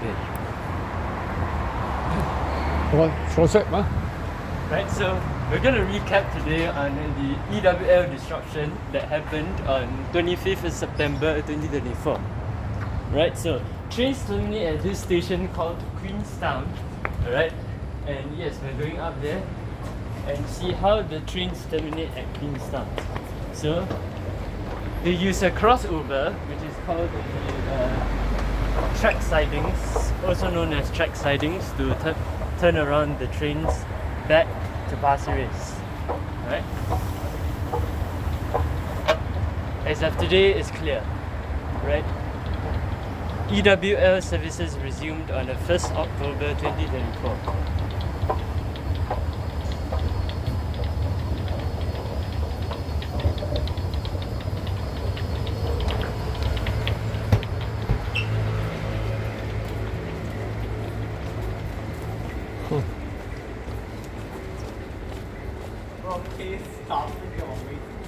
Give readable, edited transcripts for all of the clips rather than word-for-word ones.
Okay. 坐息嗎？ Right, so we're going to recap today on the EWL disruption that happened on 25th of September 2024. Right, so trains terminate at this station called Queenstown. Alright, and yes, we're going up there and see how the trains terminate at Queenstown. So they use a crossover, which is called the track sidings, also known as track sidings, to turn around the trains back to Pasir Ris. Right? As of today, it's clear. Right? EWL services resumed on the 1st October 2024.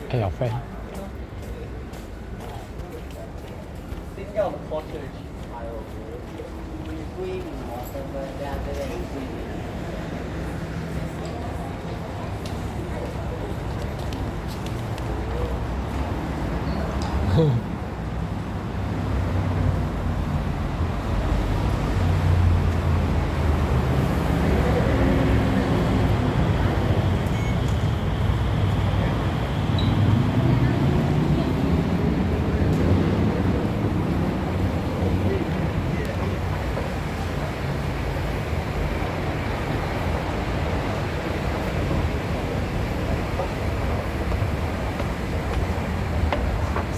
Hey, your friend.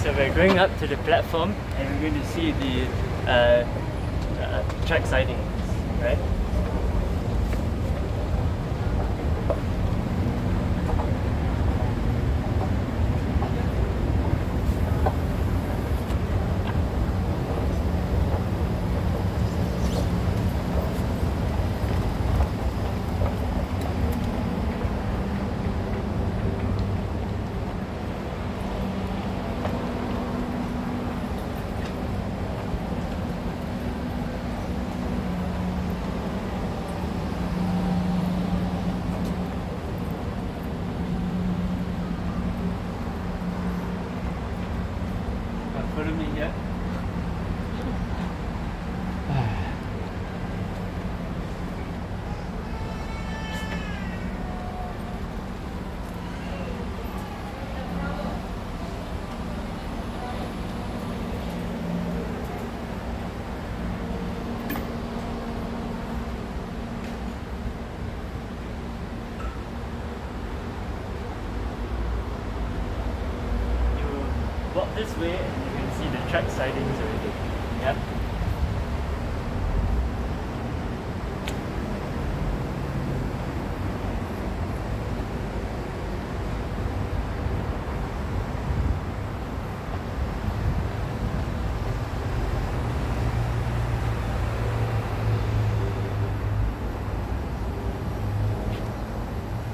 So we're going up to the platform and we're going to see the track sidings, right? Follow me here. You walk this way and you can see the track sidings already. Yeah.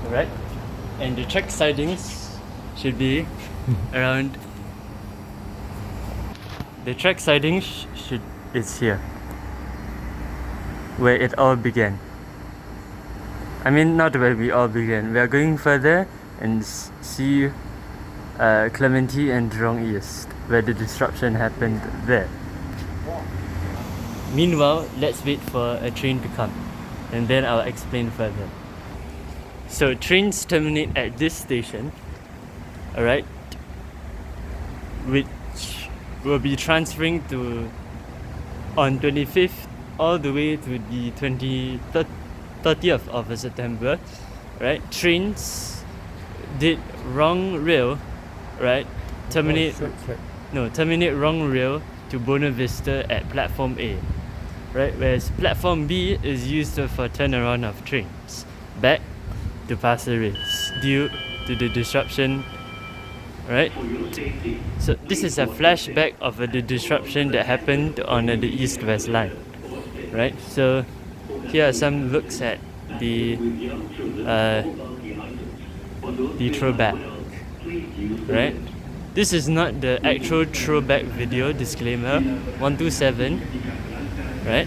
Alright. And the track sidings should be around. The track sidings it's here, where it all began. I mean, not where we all began. We are going further and see Clementi and Jurong East, where the disruption happened there. Meanwhile, let's wait for a train to come, and then I'll explain further. So trains terminate at this station, alright, which will be transferring to on 25th all the way to the 30th of September, right? Trains did wrong rail, right? Terminate wrong rail to Buona Vista at platform A, right? Whereas platform B is used for turnaround of trains back to Pasir Ris due to the disruption. Right? So this is a flashback of the disruption that happened on the east-west line. Right? So here are some looks at the throwback. Right? This is not the actual throwback video, disclaimer. 127. right?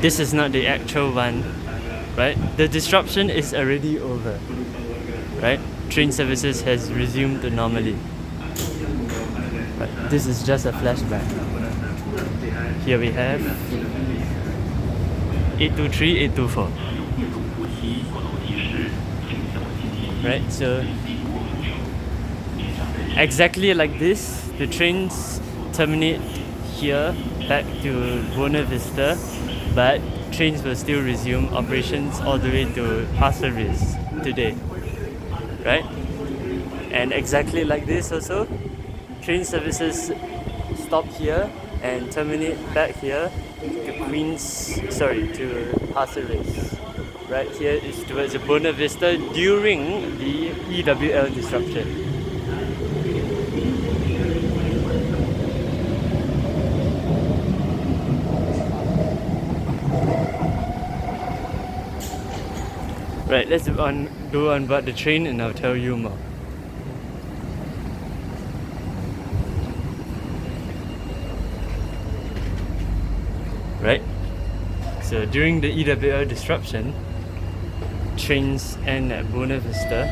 This is not the actual one, right? The disruption is already over, right? Train services has resumed normally. But this is just a flashback. Here we have 823, 824. Right, so exactly like this, the trains terminate here back to Buona Vista, but trains will still resume operations all the way to Pasir Ris today, right? And exactly like this also, train services stop here and terminate back here to to Pasir Ris. Right here is towards Buona Vista during the EWL disruption. Right, let's go on board the train and I'll tell you more. Right? So during the EWL disruption, trains end at Buona Vista.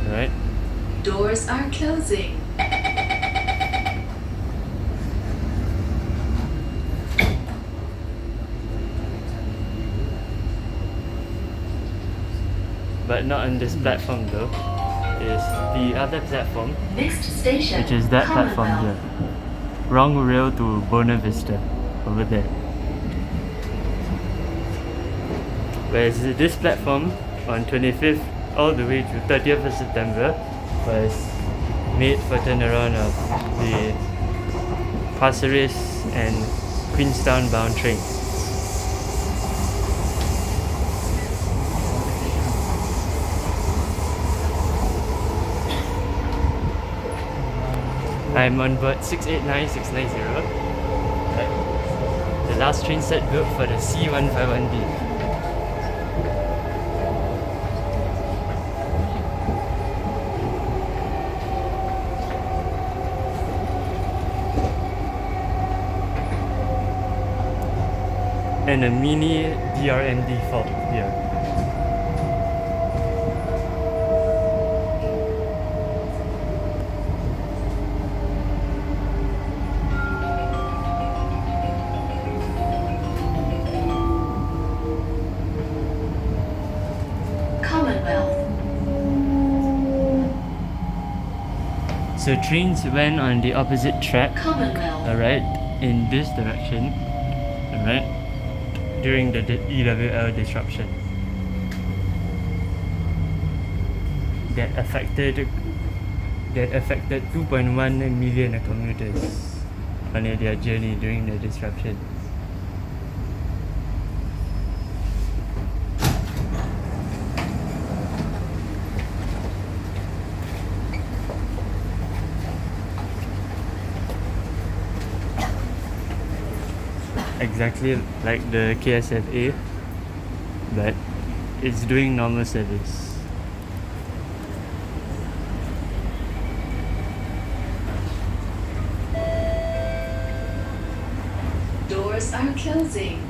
Right? Doors are closing. But not on this platform though. It's the other platform, Next station, which is that platform Commonwealth. here. Wrong rail to Buona Vista, over there. Whereas this platform on 25th all the way to 30th of September was made for turnaround of the Pasir Ris and Queenstown bound trains. I'm on board 689690. Right. The last train set built for the C151B. And a mini DRMD fault here. Commonwealth. So trains went on the opposite track, Commonwealth. alright, in this direction, alright, during the EWL disruption that affected 2.1 million commuters on their journey during the disruption. Exactly like the KSFB, but it's doing normal service. Doors are closing.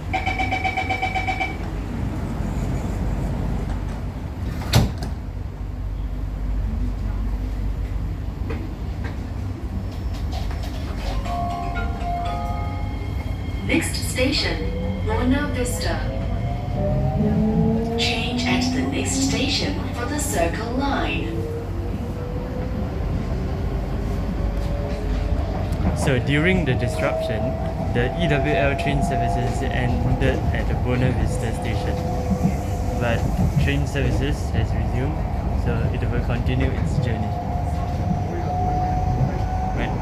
Next station, Buona Vista. Change at the next station for the Circle Line. So during the disruption, the EWL train services ended at the Buona Vista station, but train services has resumed, so it will continue its journey. Right?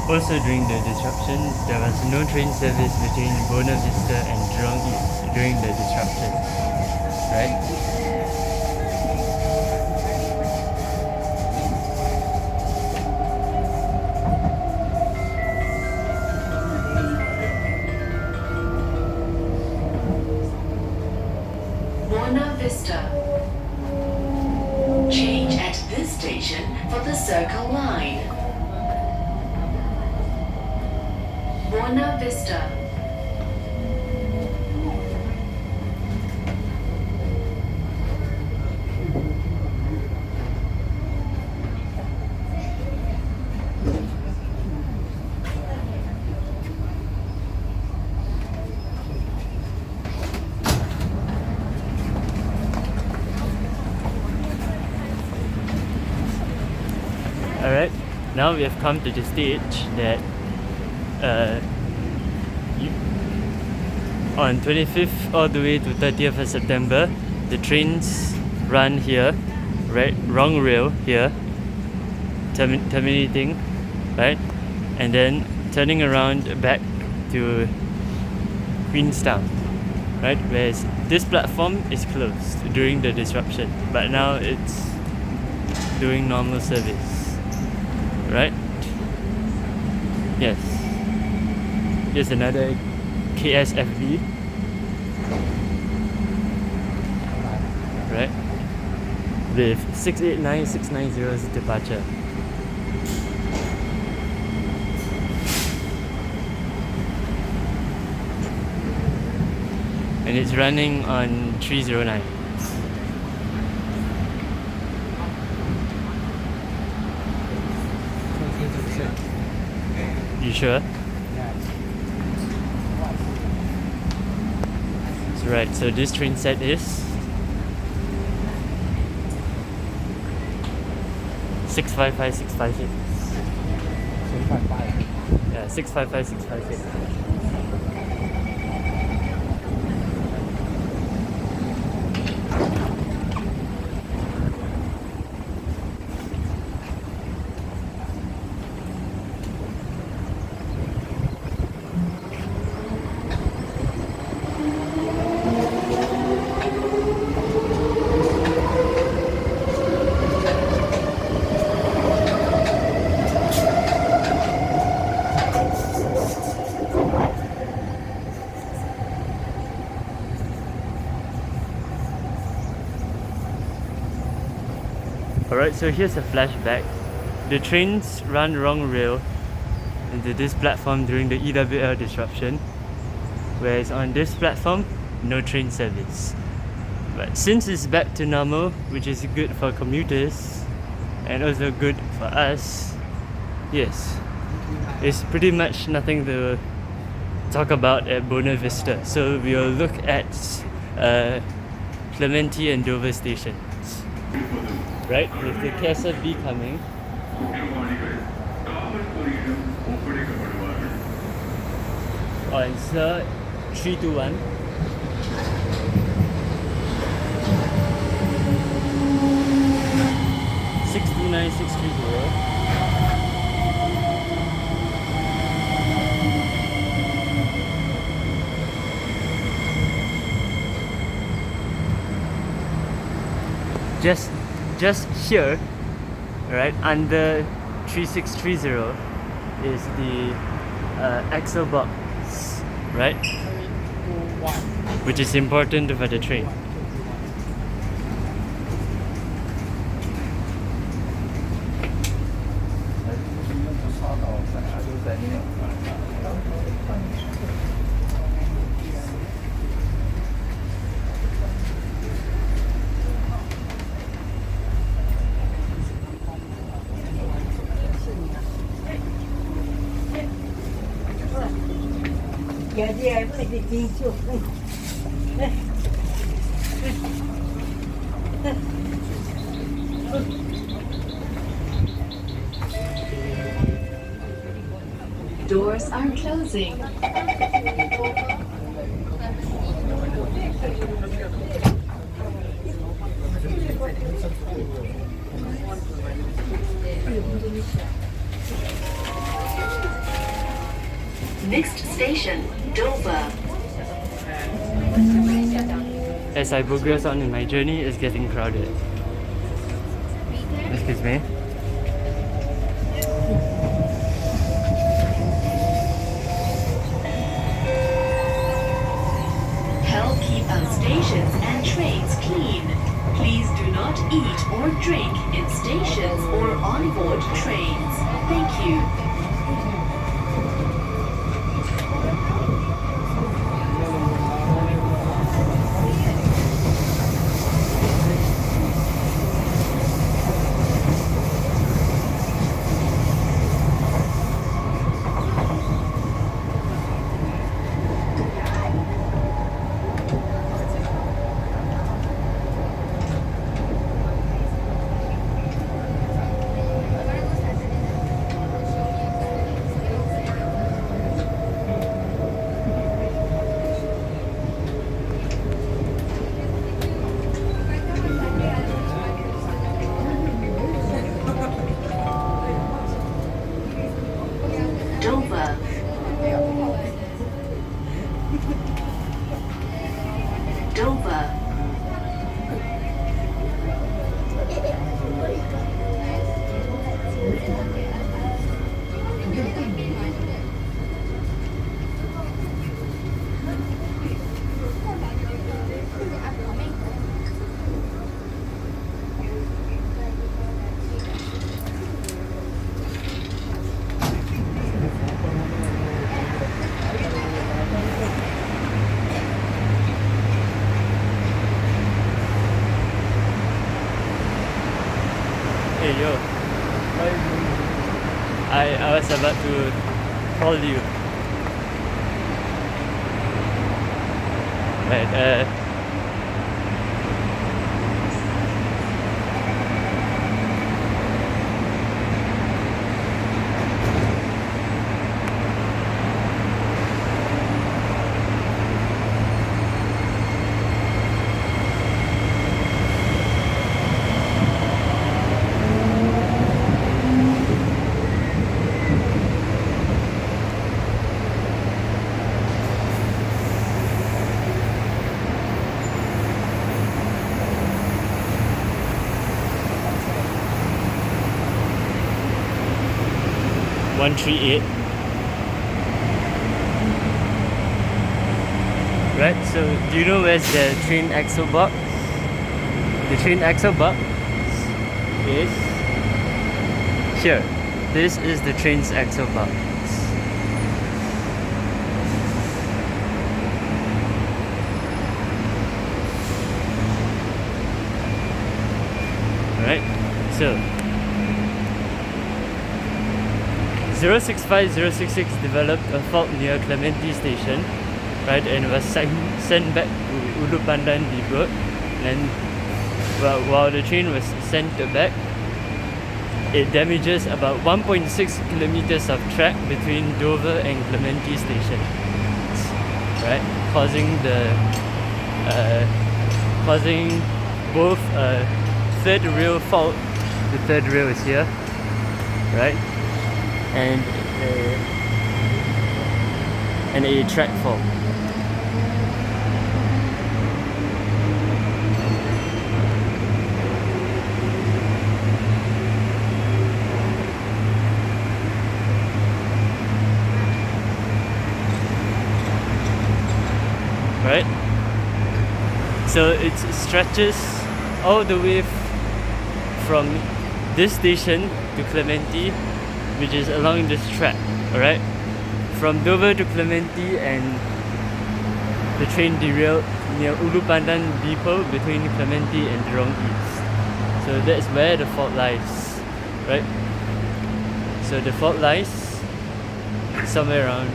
Also during the disruption, there was no train service between Buona Vista and Jurong East during the disruption, right? Buena Vista. Alright, now we have come to the stage that on 25th all the way to 30th of September, the trains run here, right? Wrong rail here, terminating, right? And then turning around back to Queenstown, right? Whereas this platform is closed during the disruption, but now it's doing normal service, right? Yes. Here's another KSFB, right? With 689690's departure. And it's running on 309. You sure? So right, so this train set is 655 656. 655. Yeah, 655 656. Alright, so here's a flashback. The trains run wrong rail into this platform during the EWL disruption, whereas on this platform, no train service. But since it's back to normal, which is good for commuters and also good for us, yes, it's pretty much nothing to talk about at Buena Vista. So we'll look at Clementi and Dover stations. Right, with the KSFB coming. On Sir 321. Just here, right under 3630 is the axle box, right? Which is important for the train. Doors are closing. Next station, Dover. As I progress on in my journey, it's getting crowded. Excuse me. Help keep our stations and trains clean. Please do not eat or drink in stations or on board trains. Thank you. was about to call you. Right, 138. Right, so do you know where's the train axle box? The train axle box is here. This is the train's axle box. Alright, so 065066 developed a fault near Clementi station, right, and was sent back to Ulu Pandan Depot. And while the train was sent back, it damages about 1.6 kilometers of track between Dover and Clementi station, right, causing both a third rail fault. The third rail is here, right, and a track fault. Right? So it stretches all the way from this station to Clementi, which is along this track, alright? From Dover to Clementi, and the train derailed near Ulu Pandan Depot between Clementi and Jurong East. So that's where the fault lies, right? So the fault lies somewhere around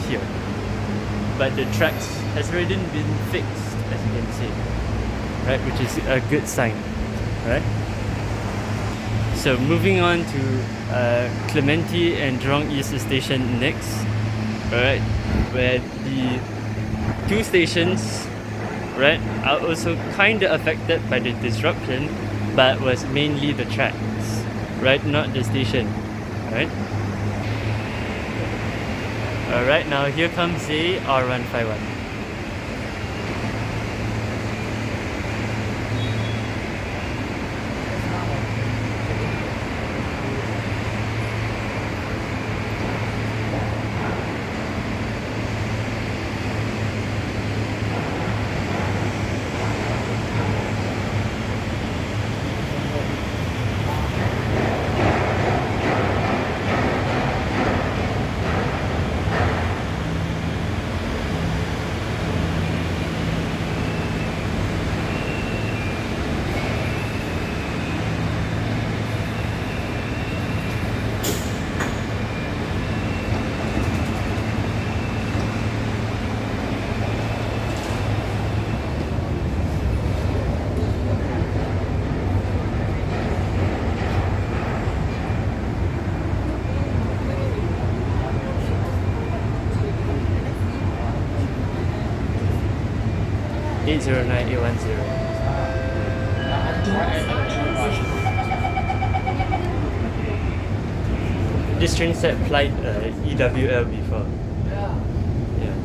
here. But the tracks has already been fixed, as you can see, right? Which is a good sign, right? So moving on to Clementi and Jurong East station next, right, where the two stations, right, are also kind of affected by the disruption, but was mainly the tracks, right, not the station, right? Alright, now here comes the R151. Eight 809-810. This train set applied EWL before. Yeah.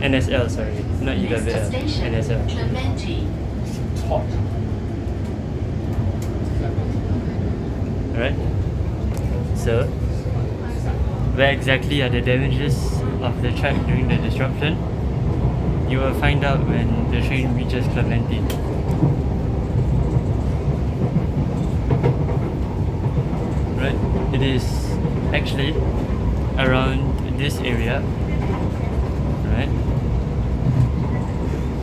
NSL, sorry, not EWL. NSL. Clementi. Alright. So, where exactly are the damages of the track during the disruption? You will find out when the train reaches Clementi. Right, it is actually around this area, right,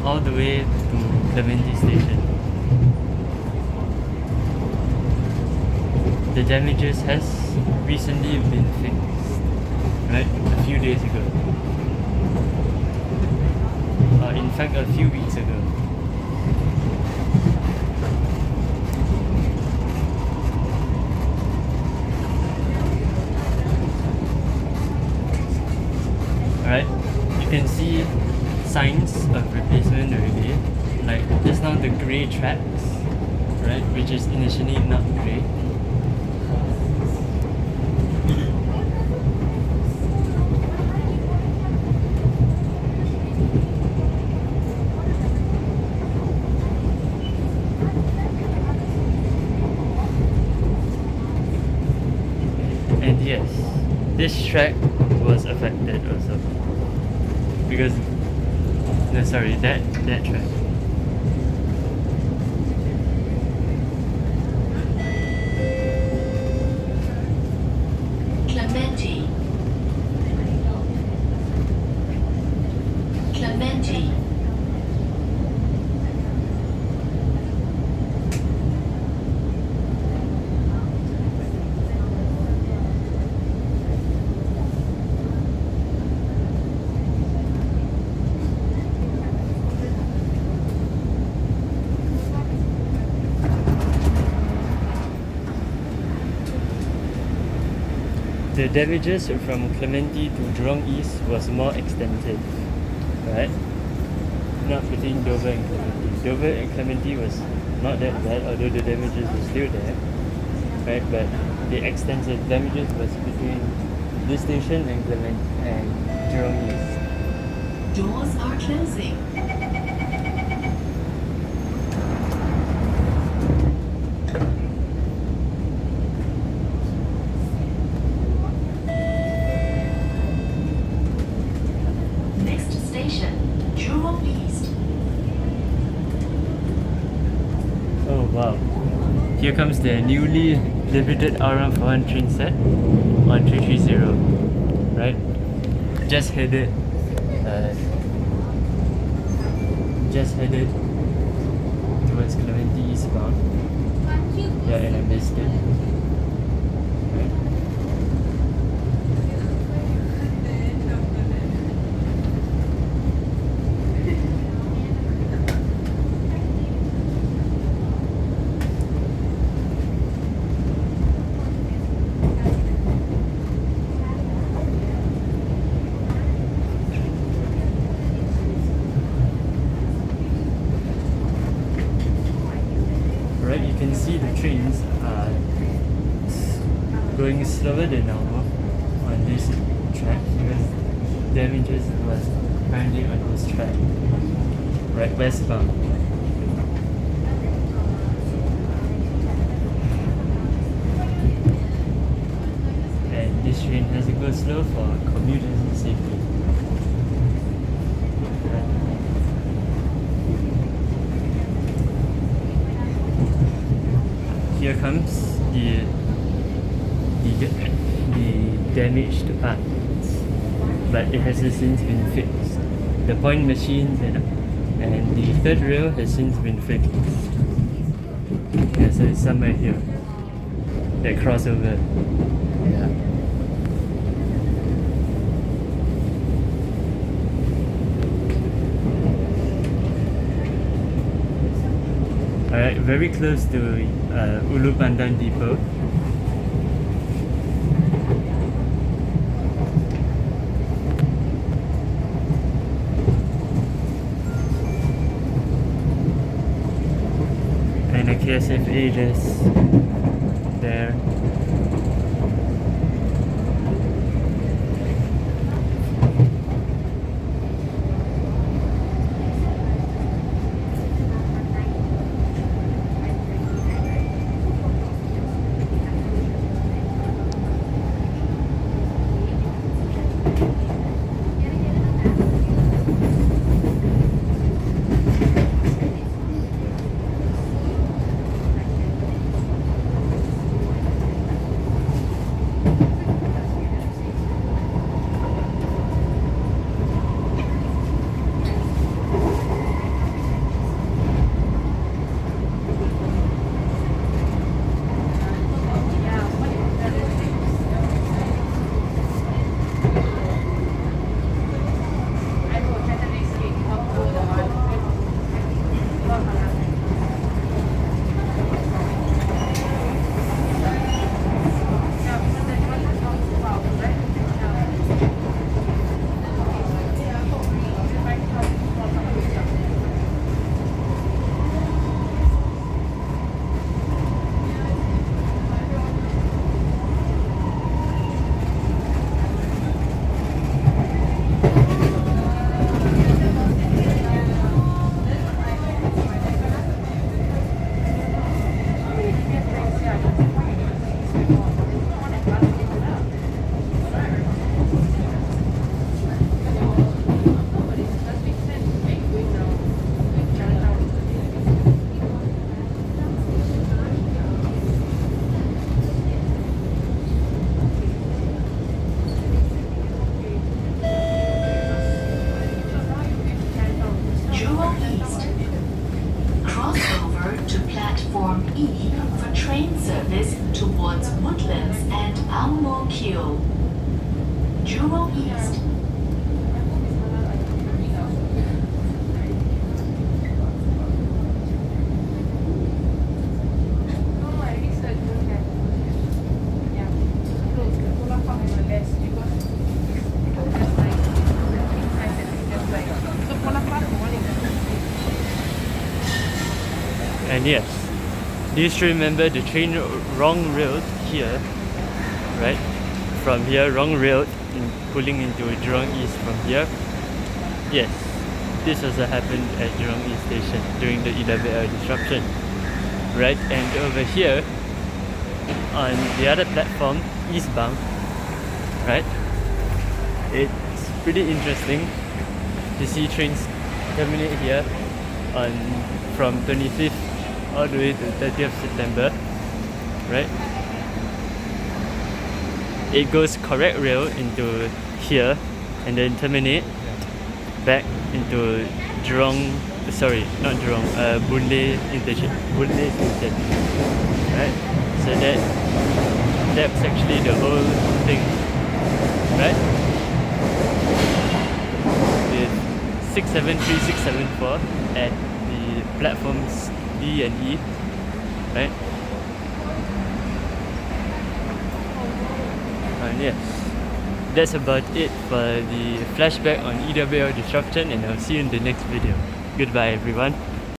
all the way to Clementi station. the damages has recently been fixed, right? A few days ago. In fact, a few weeks ago. Right? You can see signs of replacement already. Like just now the grey tracks, right? Which is initially not grey. And yes, this track was affected also. Because no, sorry, that track. Clementi. Clementi. The damages from Clementi to Jurong East was more extensive, right? Not between Dover and Clementi. Dover and Clementi was not that bad, although the damages were still there, right? But the extensive damages was between this station and Clementi and Jurong East. Doors are closing. Next station, Jurong East. Oh wow! Here comes the newly debuted R141 train set on 330, right? Just headed towards Clementi eastbound. Yeah, and I missed it. Right. Right, you can see the trains are going slower than normal on this track because damages was apparently on this track. Right, westbound. And this train has to go slow for commuters and safety. Here comes the damaged parts, but it has since been fixed. The point machines and the third rail has since been fixed. Yeah, so it's somewhere here. That crossover. Yeah. Alright, very close to Ulu Pandan Depot. And a KSFB just there. Jurong East. And yes, please remember the train wrong railed here, right? From here, wrong railed pulling into Jurong East from here. Yes, this also happened at Jurong East station during the EWL disruption, right? And over here, on the other platform, eastbound, right? It's pretty interesting to see trains terminate here on from 25th all the way to 30th September, right? It goes correct rail into here and then terminate back into Jurong, sorry, not Jurong, Boon Lay station, right? So that's actually the whole thing, right? With 673, 674 at the platforms D and E, right? And yes, that's about it for the flashback on EWL disruption, and I'll see you in the next video. Goodbye everyone.